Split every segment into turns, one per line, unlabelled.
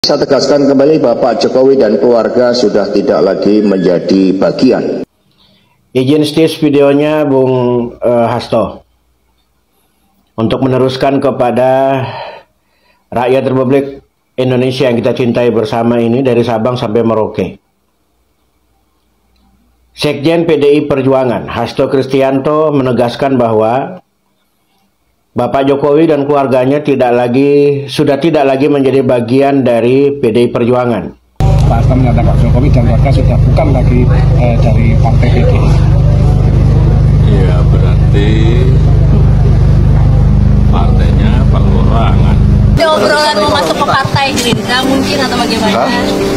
Saya tegaskan kembali Bapak Jokowi dan keluarga sudah tidak lagi menjadi bagian.
Izin stis videonya Bung Hasto untuk meneruskan kepada rakyat Republik Indonesia yang kita cintai bersama ini dari Sabang sampai Merauke. Sekjen PDI Perjuangan Hasto Kristianto menegaskan bahwa Bapak Jokowi dan keluarganya sudah tidak lagi menjadi bagian dari PDI Perjuangan.
Pak Hasto menyatakan Jokowi dan keluarga sudah bukan lagi dari partai PDI.
Iya, berarti partainya perorangan.
Obrolan mau masuk ke partai Gerindra mungkin atau bagaimana?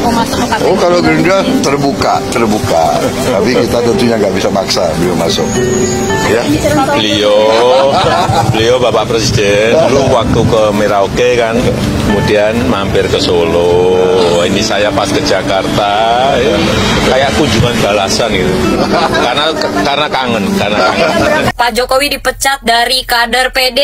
Mau masuk ke partai?
Oh, kalau Gerindra terbuka. Tapi kita tentunya nggak bisa maksa beliau masuk. Ya.
Beliau Bapak Presiden dulu waktu ke Merauke kan, kemudian mampir ke Solo. Ini saya pas ke Jakarta, ya, kayak kunjungan balasan gitu. Karena kangen.
Pak Jokowi dipecat dari kader PD.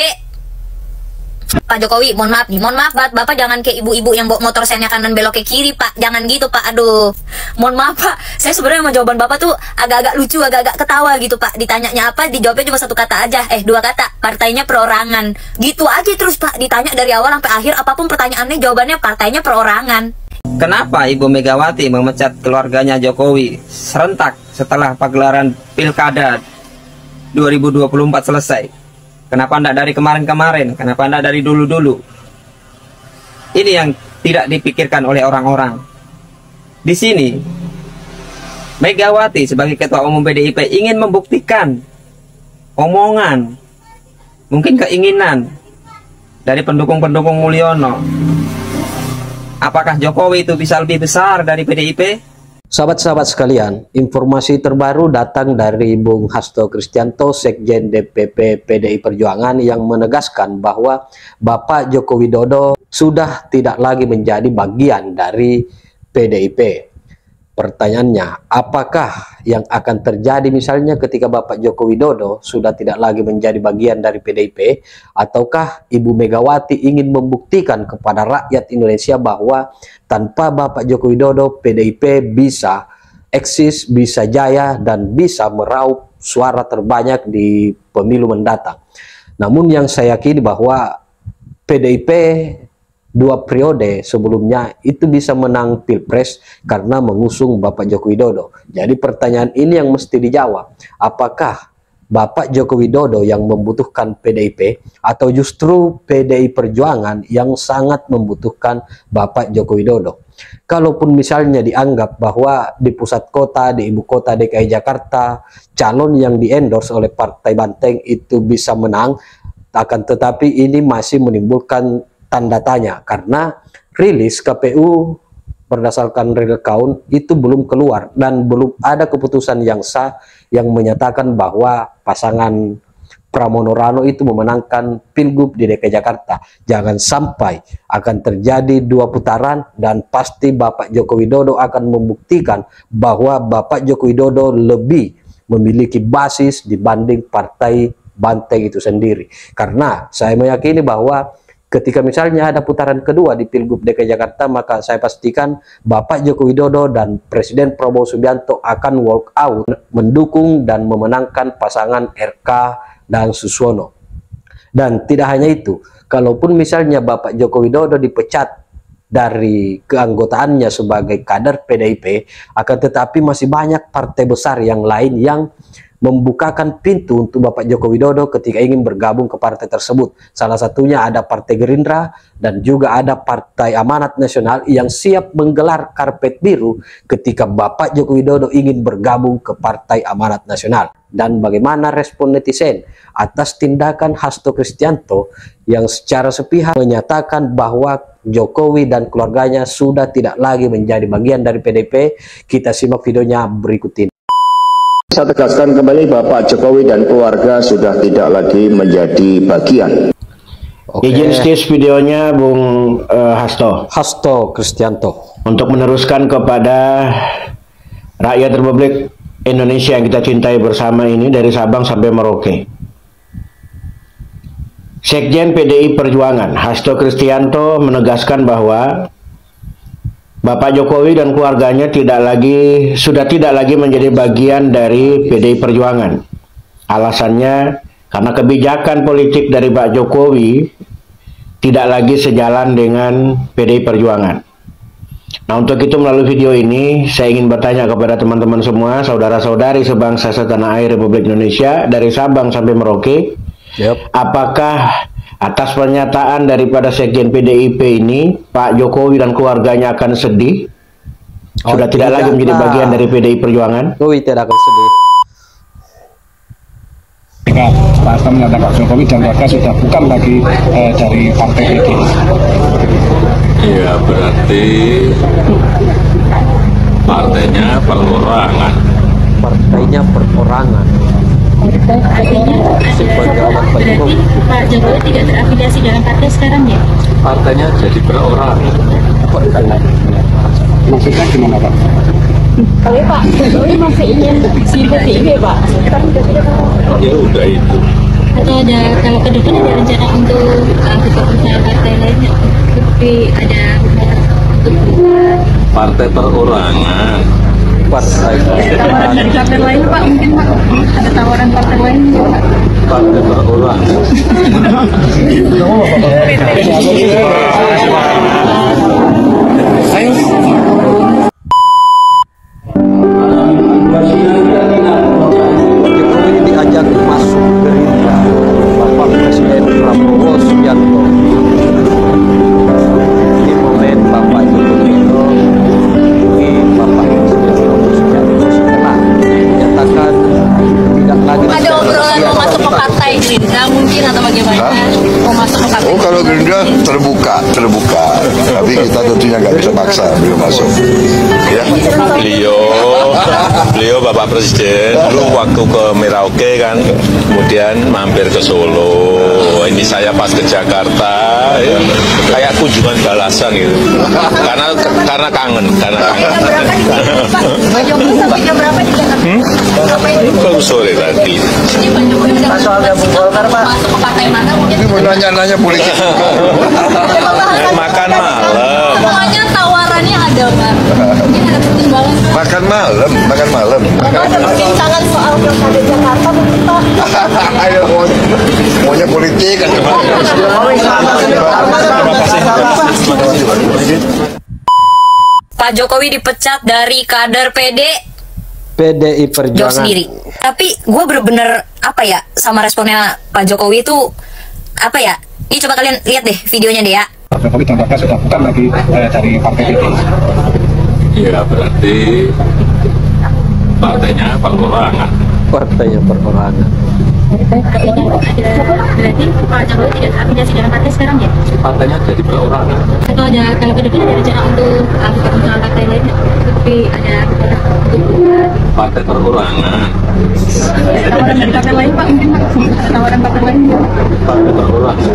Pak Jokowi, mohon maaf Bapak jangan kayak ibu-ibu yang bawa motor sennya kanan belok ke kiri Pak, jangan gitu Pak, aduh mohon maaf Pak, saya sebenarnya mau jawaban Bapak tuh agak-agak lucu, agak-agak ketawa gitu Pak, ditanyanya apa, dijawabnya cuma satu kata aja, dua kata, partainya perorangan, gitu aja terus Pak, ditanya dari awal sampai akhir, apapun pertanyaannya jawabannya partainya perorangan.
Kenapa Ibu Megawati memecat keluarganya Jokowi serentak setelah pagelaran Pilkada 2024 selesai? Kenapa tidak dari kemarin-kemarin? Kenapa tidak dari dulu-dulu? Ini yang tidak dipikirkan oleh orang-orang. Di sini, Megawati sebagai Ketua Umum PDIP ingin membuktikan omongan, mungkin keinginan dari pendukung-pendukung Mulyono. Apakah Jokowi itu bisa lebih besar dari PDIP?
Sahabat-sahabat sekalian, informasi terbaru datang dari Bung Hasto Kristianto, Sekjen DPP PDI Perjuangan, yang menegaskan bahwa Bapak Joko Widodo sudah tidak lagi menjadi bagian dari PDIP. Pertanyaannya, apakah yang akan terjadi misalnya ketika Bapak Joko Widodo sudah tidak lagi menjadi bagian dari PDIP, ataukah Ibu Megawati ingin membuktikan kepada rakyat Indonesia bahwa tanpa Bapak Joko Widodo PDIP bisa eksis, bisa jaya, dan bisa meraup suara terbanyak di pemilu mendatang. Namun yang saya yakini bahwa PDIP 2 periode sebelumnya itu bisa menang Pilpres karena mengusung Bapak Joko Widodo. Jadi pertanyaan ini yang mesti dijawab. Apakah Bapak Joko Widodo yang membutuhkan PDIP atau justru PDI Perjuangan yang sangat membutuhkan Bapak Joko Widodo? Kalaupun misalnya dianggap bahwa di pusat kota, di ibu kota DKI Jakarta, calon yang diendorse oleh Partai Banteng itu bisa menang, akan tetapi ini masih menimbulkan tanda tanya karena rilis KPU berdasarkan real count itu belum keluar dan belum ada keputusan yang sah yang menyatakan bahwa pasangan Pramono Rano itu memenangkan Pilgub di DKI Jakarta. Jangan sampai akan terjadi 2 putaran dan pasti Bapak Joko Widodo akan membuktikan bahwa Bapak Joko Widodo lebih memiliki basis dibanding Partai Banteng itu sendiri. Karena saya meyakini bahwa ketika misalnya ada putaran kedua di Pilgub DKI Jakarta, maka saya pastikan Bapak Joko Widodo dan Presiden Prabowo Subianto akan walk out mendukung dan memenangkan pasangan RK dan Suswono. Dan tidak hanya itu, kalaupun misalnya Bapak Joko Widodo dipecat dari keanggotaannya sebagai kader PDIP, akan tetapi masih banyak partai besar yang lain yang membukakan pintu untuk Bapak Joko Widodo ketika ingin bergabung ke partai tersebut. Salah satunya ada Partai Gerindra dan juga ada Partai Amanat Nasional yang siap menggelar karpet biru ketika Bapak Joko Widodo ingin bergabung ke Partai Amanat Nasional. Dan bagaimana respon netizen atas tindakan Hasto Kristianto yang secara sepihak menyatakan bahwa Jokowi dan keluarganya sudah tidak lagi menjadi bagian dari PDIP? Kita simak videonya berikut ini.
Saya tegaskan kembali Bapak Jokowi dan keluarga sudah tidak lagi menjadi bagian.
Izin stis videonya Bung Hasto Kristianto untuk meneruskan kepada rakyat Republik Indonesia yang kita cintai bersama ini dari Sabang sampai Merauke. Sekjen PDI Perjuangan Hasto Kristianto menegaskan bahwa
Bapak Jokowi dan keluarganya sudah tidak lagi menjadi bagian dari PDI Perjuangan. Alasannya karena kebijakan politik dari Pak Jokowi tidak lagi sejalan dengan PDI Perjuangan. Nah, untuk itu melalui video ini saya ingin bertanya kepada teman-teman semua, saudara-saudari sebangsa setanah air Republik Indonesia dari Sabang sampai Merauke, apakah atas pernyataan daripada Sekjen PDIP ini, Pak Jokowi dan keluarganya akan sedih? Sudah tidak lagi menjadi bagian dari PDI Perjuangan?
Jokowi tidak akan sedih.
Jika Pak Hasto menyatakan Pak Jokowi dan keluarga sudah bukan lagi dari partai PDI.
Iya, berarti partainya perorangan.
Partainya perorangan.
Berarti Pak Jokowi tidak terafiliasi dalam partai sekarang ya?
Partainya jadi perorangan.
Maksudnya gimana Pak?
Kalau Pak Jokowi masih ingin si PDIP Pak?
Ya udah itu.
Atau ada, kalau ke depan ada rencana untuk keputusan partai lainnya? Tapi ada
Partai perorangan.
Partai
dari partai lain Pak, mungkin Pak ada tawaran partai lain Pak?
Partai perorangan.
Jokowi diajak masuk Gerindra Bapak Presiden Prabowo Subianto. Di momen Bapak Jokowi menemui Bapak Presiden Prabowo Subianto setelah menyatakan tidak lagi
Ada obrolan mau masuk ke partai Gerindra mungkin atau bagaimana? Mau masuk ke partai?
Oh, kalau Gerindra terbuka. Tapi kita tentunya nggak bisa paksa beliau masuk. Ya.
Beliau Bapak Presiden dulu waktu ke Merauke kan, kemudian mampir ke Solo. Ini saya pas ke Jakarta, ya, kayak kunjungan balasan gitu. Karena kangen.
Pak Jokowi sampai jam berapa di Jakarta?
Baru sore tadi.
Ini Pak Jokowi udah masuk ke partai mana mungkin?
Ini mau nanya politik.
Makan malam.
Pokoknya tawarannya ada Pak. Mungkin ada pertimbangan.
Makan malam.
Ada perbincangan soal pilkada Jakarta mungkin Pak.
Ayo, maunya politik.
Pak Jokowi dipecat dari kader
PDI
jawab
Perjuangan.
sendiri. Tapi gue bener-bener apa ya sama responnya Pak Jokowi itu apa ya? Ini coba kalian lihat deh videonya deh ya.
Pak Jokowi dan keluarga sudah bukan lagi dari partai PDI.
Iya, berarti partainya perorangan.
Partainya perorangan.
Berarti Pak Jokowi tidak terafiliasi dalam partai sekarang ya?
Partainya jadi perorangan.
Atau ada, kalau ke depan ada rencana untuk keputusan partai lainnya? Tapi ada
Partai perorangan.
tawaran dari partai lain Pak, mungkin Pak ada tawaran partai lain?
Partai perorangan.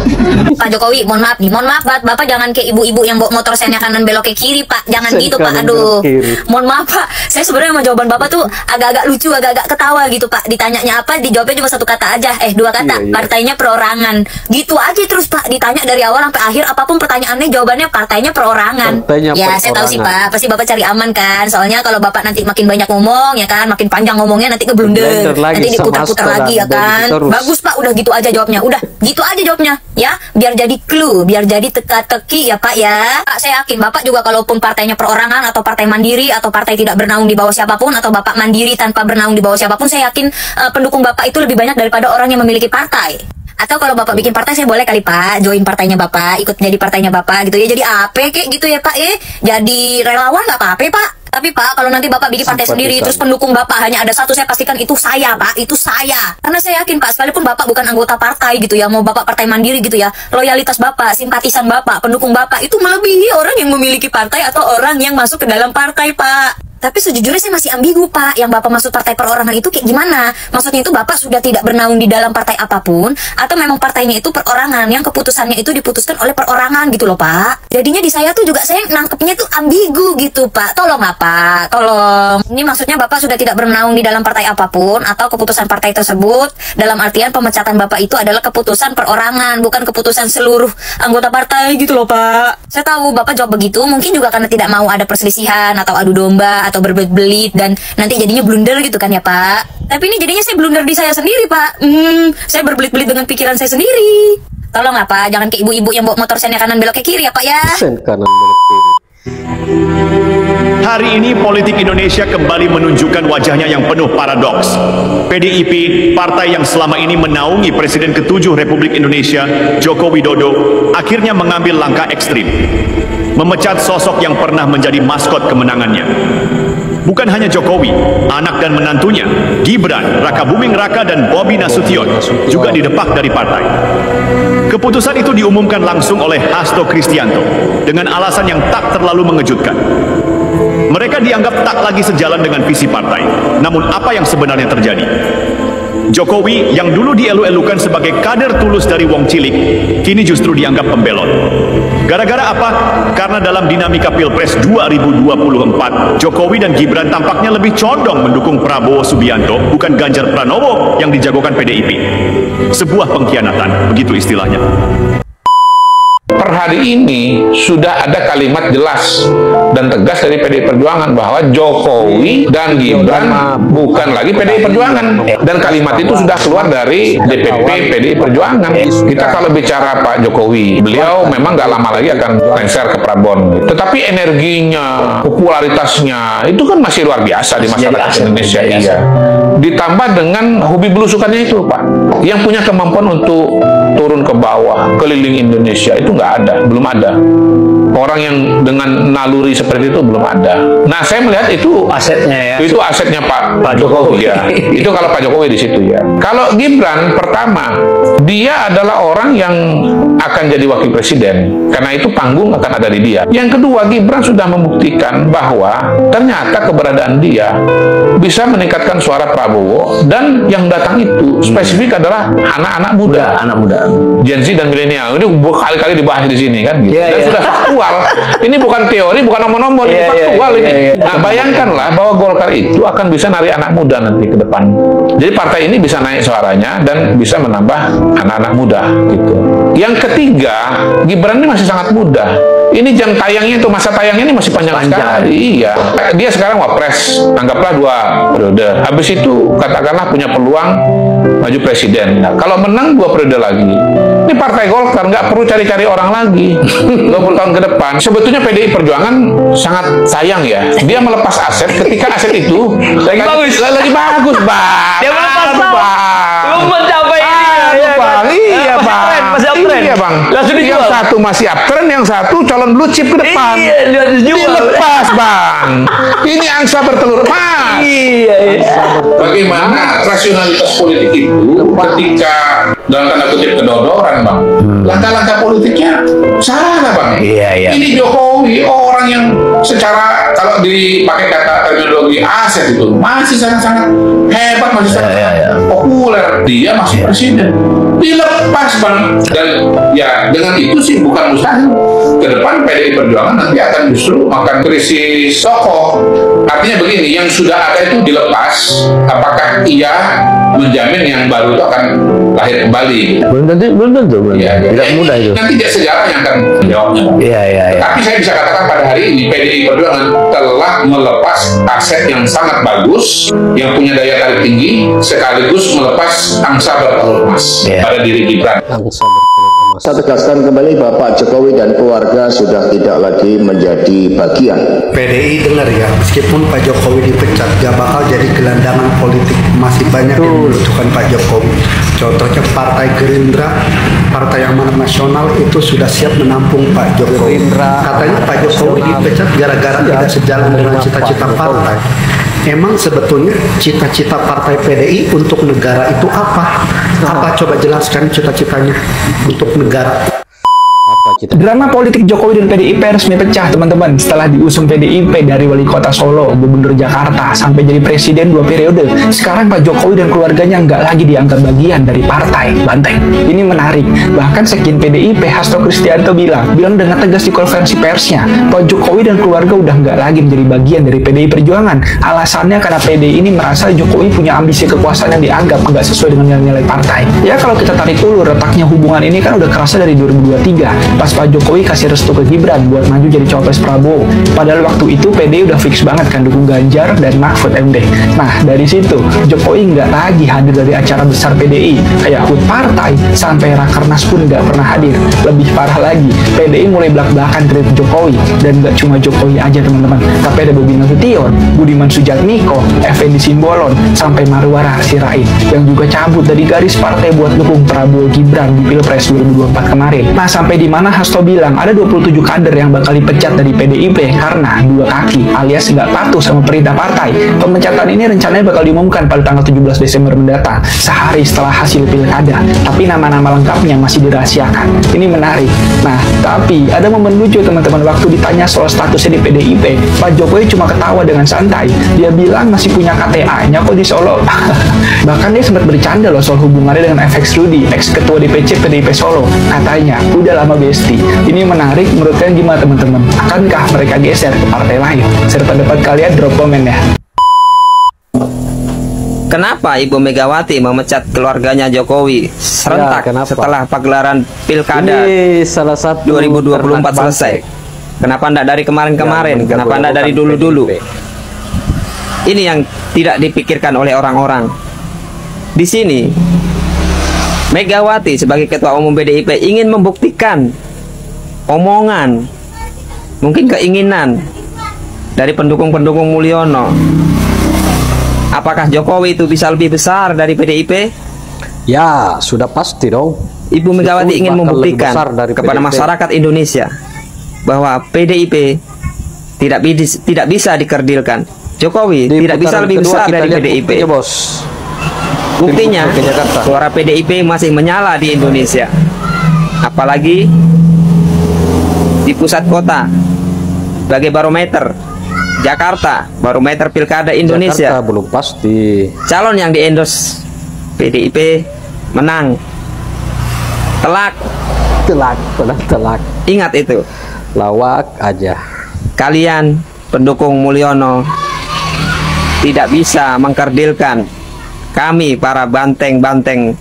Pak Jokowi, mohon maaf nih, mohon maaf Bapak jangan kayak ibu-ibu yang bawa motor sennya kanan belok ke kiri Pak, jangan
Sen
gitu Pak,
kanan
aduh.
belok kiri.
Mohon maaf Pak, saya sebenarnya sama jawaban Bapak tuh agak-agak lucu, agak-agak ketawa gitu Pak. Ditanyanya apa, dijawabnya cuma satu kata aja, dua kata,
Iya.
partainya perorangan. Gitu aja terus Pak, ditanya dari awal sampai akhir apapun pertanyaannya jawabannya partainya perorangan.
Partainya
Ya saya tahu sih
perorangan.
Pak, pasti Bapak cari aman kan, soalnya kalau Bapak nanti makin banyak ngomong ya kan, makin panjang ngomongnya nanti ngeblunder,
Blender lagi
nanti
sama
diputar-putar
Astra,
lagi ya
begitu
kan.
terus.
Bagus Pak, udah gitu aja jawabnya, udah gitu aja jawabnya ya, biar jadi clue, biar jadi teka-teki ya Pak ya. Pak, saya yakin Bapak juga kalaupun partainya perorangan atau partai mandiri atau partai tidak bernaung di bawah siapapun atau Bapak mandiri tanpa bernaung di bawah siapapun, saya yakin pendukung Bapak itu lebih banyak daripada orang yang memiliki partai. Atau kalau Bapak bikin partai, saya boleh kali Pak join partainya Bapak, ikut jadi partainya Bapak gitu ya, jadi AP kayak gitu ya Pak ya, jadi relawan nggak apa-apa Pak. Tapi Pak, kalau nanti Bapak bikin partai sendiri, terus pendukung Bapak hanya ada satu, saya pastikan itu saya Pak, itu saya. Karena saya yakin Pak, sekalipun Bapak bukan anggota partai gitu ya, mau Bapak partai mandiri gitu ya, loyalitas Bapak, simpatisan Bapak, pendukung Bapak itu melebihi orang yang memiliki partai atau orang yang masuk ke dalam partai Pak. Tapi sejujurnya saya masih ambigu, Pak. Yang Bapak maksud partai perorangan itu kayak gimana? Maksudnya itu Bapak sudah tidak bernaung di dalam partai apapun, atau memang partainya itu perorangan yang keputusannya itu diputuskan oleh perorangan gitu loh, Pak. Jadinya di saya tuh juga saya nangkepnya tuh ambigu gitu, Pak. Tolong lah, Pak. Tolong. Ini maksudnya Bapak sudah tidak bernaung di dalam partai apapun, atau keputusan partai tersebut dalam artian pemecatan Bapak itu adalah keputusan perorangan, bukan keputusan seluruh anggota partai gitu loh, Pak. Saya tahu Bapak jawab begitu, mungkin juga karena tidak mau ada perselisihan atau adu domba atau berbelit dan nanti jadinya blunder gitu kan ya, Pak. Tapi ini jadinya saya blunder di saya sendiri, Pak. Saya berbelit-belit dengan pikiran saya sendiri. Tolong lah, Pak, jangan kayak ibu-ibu yang bawa motor sennya kanan belok ke kiri ya, Pak ya.
Sen kanan belok kiri.
Hari ini politik Indonesia kembali menunjukkan wajahnya yang penuh paradoks. PDIP, partai yang selama ini menaungi Presiden ke-7 Republik Indonesia, Joko Widodo, akhirnya mengambil langkah ekstrim. Memecat sosok yang pernah menjadi maskot kemenangannya. Bukan hanya Jokowi, anak dan menantunya, Gibran, Raka Buming Raka dan Bobi Nasution juga didepak dari partai. Keputusan itu diumumkan langsung oleh Hasto Kristianto dengan alasan yang tak terlalu mengejutkan. Mereka dianggap tak lagi sejalan dengan visi partai. Namun apa yang sebenarnya terjadi? Jokowi yang dulu dielu-elukan sebagai kader tulus dari Wong Cilik, kini justru dianggap pembelot. Gara-gara apa? Karena dalam dinamika Pilpres 2024, Jokowi dan Gibran tampaknya lebih condong mendukung Prabowo Subianto, bukan Ganjar Pranowo yang dijagokan PDIP. Sebuah pengkhianatan, begitu istilahnya.
Per hari ini sudah ada kalimat jelas dan tegas dari PDI Perjuangan bahwa Jokowi dan Gibran bukan lagi PDI Perjuangan, dan kalimat itu sudah keluar dari DPP PDI Perjuangan. Kita kalau bicara Pak Jokowi, beliau memang gak lama lagi akan lengser ke Prabon, tetapi energinya, popularitasnya itu kan masih luar biasa di masyarakat Indonesia. Iya. Ditambah dengan hobi belusukannya itu, Pak, yang punya kemampuan untuk turun ke bawah, keliling Indonesia, itu nggak ada, belum ada. Orang yang dengan naluri seperti itu belum ada. Nah, saya melihat itu asetnya ya. Itu asetnya Pak Jokowi ya. Itu kalau Pak Jokowi di situ ya. Kalau Gibran, pertama, dia adalah orang yang akan jadi wakil presiden. Karena itu panggung akan ada di dia. Yang kedua, Gibran sudah membuktikan bahwa ternyata keberadaan dia bisa meningkatkan suara Prabowo, dan yang datang itu spesifik adalah anak-anak muda, Gen Z dan milenial. Ini berkali-kali dibahas di sini kan, gitu. Dan sudah faktual. Ini bukan teori, bukan omong-omong, ini faktual ini. Nah, bayangkanlah bahwa Golkar itu akan bisa narik anak muda nanti ke depan. Jadi partai ini bisa naik suaranya dan bisa menambah anak-anak muda gitu. Yang ketiga, Gibran ini masih sangat muda. Ini jam tayangnya itu, masa tayangnya ini masih panjang sekali. Iya. Dia sekarang wapres, anggaplah 2 periode. Habis itu katakanlah punya peluang maju presiden. Nah, kalau menang 2 periode lagi, ini partai Golkar nggak perlu cari-cari orang lagi 20 tahun ke depan. Sebetulnya PDI Perjuangan sangat sayang ya, dia melepas aset ketika aset itu lagi bagus, Bang. Dia melepas, belum mencapai iya bang. Yang satu masih uptrend, yang satu calon blue chip ke depan. Dilepas, Bang. Ini angsa bertelur emas. Bagaimana rasionalitas politik itu ketika dalam tanda kutip kedodoran, Bang? Langkah-langkah politiknya salah, Bang. Ini Jokowi orang yang secara, kalau dipakai kata terminologi aset itu masih sangat-sangat hebat, masih sangat populer. Dia masih presiden. Dilepas, Bang. Dan ya dengan itu sih bukan mustahil ke depan PDI Perjuangan nanti akan justru akan krisis tokoh. Artinya begini, yang sudah ada itu dilepas, apakah ia menjamin yang baru itu akan lahir kembali? Belum tentu. Ya, tidak mudah itu. Nanti sejarah yang akan menjawabnya. Tapi saya bisa katakan pada hari ini PDI Perjuangan telah melepas aset yang sangat bagus, yang punya daya tarik tinggi, sekaligus melepas angsa bertelur emas pada diri Gibran.
Saya tegaskan kembali, Bapak Jokowi dan keluarga sudah tidak lagi menjadi bagian.
PDI dengar ya, meskipun Pak Jokowi dipecat, gak bakal jadi gelandangan politik. Masih banyak yang membutuhkan Pak Jokowi. Contohnya Partai Gerindra, partai yang nasional itu sudah siap menampung Pak Jokowi. Katanya Pak Jokowi dipecat gara-gara tidak sejalan dengan cita-cita partai. Emang sebetulnya cita-cita partai PDI untuk negara itu apa? Apa coba jelaskan cita-citanya untuk negara?
Drama politik Jokowi dan PDIP resmi pecah, teman-teman, setelah diusung PDIP dari wali kota Solo, gubernur Jakarta, sampai jadi presiden 2 periode. Sekarang Pak Jokowi dan keluarganya nggak lagi dianggap bagian dari partai Banteng. Ini menarik. Bahkan sekjen PDIP Hasto Kristianto bilang dengan tegas di konferensi persnya, Pak Jokowi dan keluarga udah nggak lagi menjadi bagian dari PDI Perjuangan. Alasannya karena PDI ini merasa Jokowi punya ambisi kekuasaan yang dianggap nggak sesuai dengan nilai-nilai partai. Ya kalau kita tarik dulu, retaknya hubungan ini kan udah kerasa dari 2023. Pas Pak Jokowi kasih restu ke Gibran buat maju jadi cawapres Prabowo. Padahal waktu itu PDI udah fix banget kan dukung Ganjar dan Mahfud MD. Nah dari situ Jokowi nggak lagi hadir dari acara besar PDI, kayak HUT partai sampai Rakernas pun nggak pernah hadir. Lebih parah lagi, PDI mulai belak-belakan kredit Jokowi, dan nggak cuma Jokowi aja teman-teman, tapi ada Bobi Nasution, Budiman Sujatmiko, Effendi Simbolon, sampai Marwara Sirait yang juga cabut dari garis partai buat dukung Prabowo Gibran di Pilpres 2024 kemarin. Nah sampai di mana Hasto bilang ada 27 kader yang bakal dipecat dari PDIP karena 2 kaki alias nggak patuh sama perintah partai. Pemecatan ini rencananya bakal diumumkan pada tanggal 17 Desember mendatang, sehari setelah hasil pilkada, tapi nama-nama lengkapnya masih dirahasiakan. Ini menarik. Nah tapi ada momen lucu teman-teman, waktu ditanya soal statusnya di PDIP, Pak Jokowi cuma ketawa dengan santai. Dia bilang masih punya KTA-nya kok di Solo. Bahkan dia sempat bercanda loh soal hubungannya dengan FX Rudy, ex-ketua DPC PDIP Solo. Katanya udah lama besti. Ini menarik, menurut kalian gimana teman-teman? Akankah mereka geser ke partai lain? Serta pendapat kalian drop komen ya.
Kenapa Ibu Megawati memecat keluarganya Jokowi serentak setelah pagelaran pilkada
ini salah satu
2024 selesai? Kenapa enggak dari kemarin-kemarin? Kenapa enggak dari dulu-dulu? Ini yang tidak dipikirkan oleh orang-orang. Di sini Megawati sebagai ketua umum PDIP ingin membuktikan omongan, mungkin keinginan dari pendukung-pendukung Mulyono. Apakah Jokowi itu bisa lebih besar dari PDIP?
Ya, sudah pasti dong.
Ibu Megawati ingin membuktikan kepada masyarakat Indonesia bahwa PDIP tidak bisa dikerdilkan. Jokowi tidak bisa lebih besar dari PDIP. Buktinya, suara PDIP masih menyala di Indonesia. Apalagi di pusat kota, sebagai barometer. Jakarta, barometer pilkada Indonesia.
Jakarta belum pasti.
Calon yang di-endorse PDIP menang. Telak. Ingat itu.
Lawak aja.
Kalian pendukung Mulyono tidak bisa mengkerdilkan kami para banteng-banteng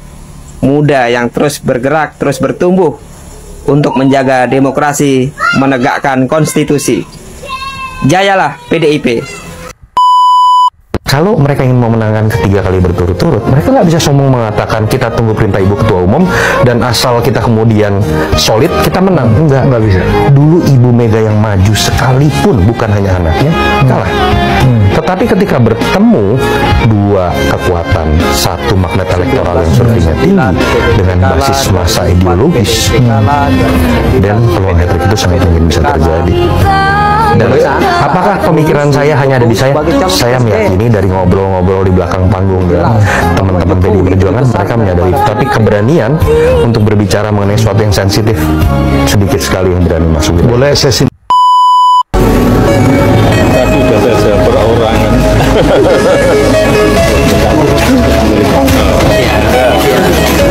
muda yang terus bergerak, terus bertumbuh untuk menjaga demokrasi, menegakkan konstitusi. Jayalah PDIP.
Kalau mereka ingin memenangkan ketiga kali berturut-turut, mereka nggak bisa sombong mengatakan kita tunggu perintah Ibu Ketua Umum dan asal kita kemudian solid kita menang. Nggak bisa. Dulu Ibu Mega yang maju sekalipun, bukan hanya anaknya, kalah. Tetapi ketika bertemu dua kekuatan, satu magnet elektoral yang surveinya tinggi dengan basis massa ideologis, dan peluang hat-trick itu sangat mungkin bisa terjadi. Dan apakah pemikiran saya hanya ada di saya? Saya meyakini dari ngobrol-ngobrol di belakang panggung dan teman-teman PDI Perjuangan, mereka menyadari. Tapi keberanian untuk berbicara mengenai sesuatu yang sensitif, sedikit sekali yang berani masuk. Boleh sesi?
Tapi udah saja perorangan.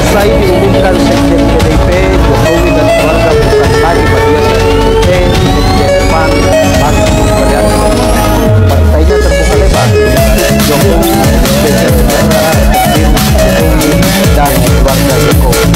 Usai diumumkan sekjen PDIP, Jokowi dan keluarga bukan lagi bagian dari depan partainya terbuka lebar. Jokowi, dan keluarga Jokowi.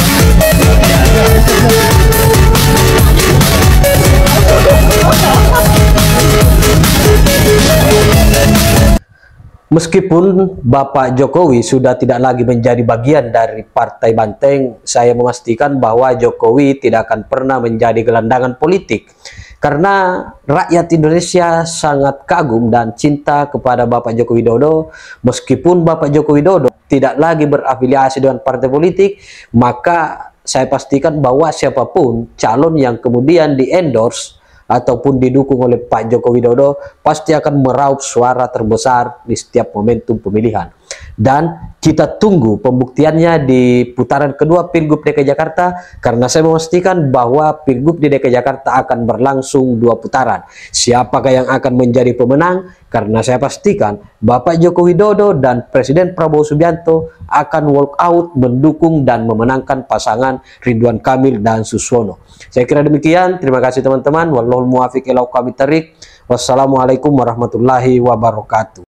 Meskipun Bapak Jokowi sudah tidak lagi menjadi bagian dari Partai Banteng, saya memastikan bahwa Jokowi tidak akan pernah menjadi gelandangan politik. Karena rakyat Indonesia sangat kagum dan cinta kepada Bapak Joko Widodo. Meskipun Bapak Joko Widodo tidak lagi berafiliasi dengan partai politik, maka saya pastikan bahwa siapapun calon yang kemudian di-endorse ataupun didukung oleh Pak Joko Widodo pasti akan meraup suara terbesar di setiap momentum pemilihan. dan kita tunggu pembuktiannya di putaran kedua Pilgub DKI Jakarta, karena saya memastikan bahwa Pilgub di DKI Jakarta akan berlangsung 2 putaran. Siapakah yang akan menjadi pemenang? Karena saya pastikan Bapak Joko Widodo dan Presiden Prabowo Subianto akan walk out mendukung dan memenangkan pasangan Ridwan Kamil dan Suswono. Saya kira demikian. Terima kasih teman-teman. Wallahul muwaffiq ila aqwamit thoriq. Wassalamualaikum warahmatullahi wabarakatuh.